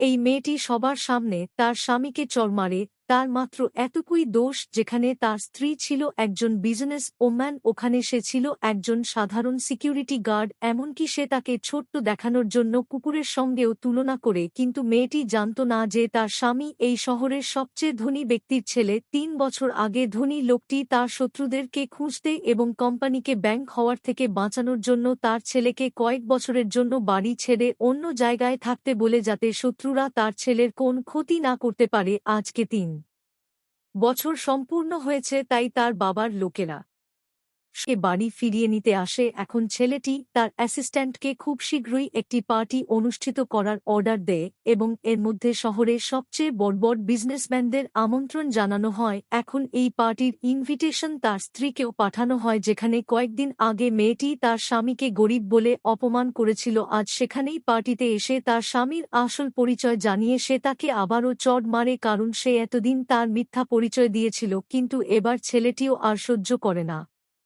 এই মেয়েটি সবার সামনে তার স্বামীকে চড় মারে, তার মাত্র এতটুকুই দোষ যেখানে তার স্ত্রী ছিল একজন বিজনেস ওম্যান, ওখানে সে ছিল একজন সাধারণ সিকিউরিটি গার্ড, এমনকি সে তাকে ছোট্ট দেখানোর জন্য কুকুরের সঙ্গেও তুলনা করে। কিন্তু মেয়েটি জানত না যে তার স্বামী এই শহরের সবচেয়ে ধনী ব্যক্তির ছেলে। ৩ বছর আগে ধনী লোকটি তার শত্রুদেরকে খুঁজতে এবং কোম্পানিকে ব্যাংক হওয়ার থেকে বাঁচানোর জন্য তার ছেলেকে কয়েক বছরের জন্য বাড়ি ছেড়ে অন্য জায়গায় থাকতে বলে যাতে শত্রুরা তার ছেলের কোন ক্ষতি না করতে পারে। আজকে ৩ বছর সম্পূর্ণ হয়েছে, তাই তার বাবার লোকেরা সে বাড়ি ফিরিয়ে নিতে আসে। এখন ছেলেটি তার অ্যাসিস্ট্যান্টকে খুব শীঘ্রই একটি পার্টি অনুষ্ঠিত করার অর্ডার দেয় এবং এর মধ্যে শহরের সবচেয়ে বড় বড় বিজনেসম্যানদের আমন্ত্রণ জানানো হয়। এখন এই পার্টির ইনভিটেশন তার স্ত্রীকেও পাঠানো হয়, যেখানে কয়েকদিন আগে মেয়েটি তার স্বামীকে গরিব বলে অপমান করেছিল। আজ সেখানেই পার্টিতে এসে তার স্বামীর আসল পরিচয় জানিয়ে সে তাকে আবারও চড় মারে, কারণ সে এতদিন তার মিথ্যা পরিচয় দিয়েছিল। কিন্তু এবার ছেলেটিও আর সহ্য করে না।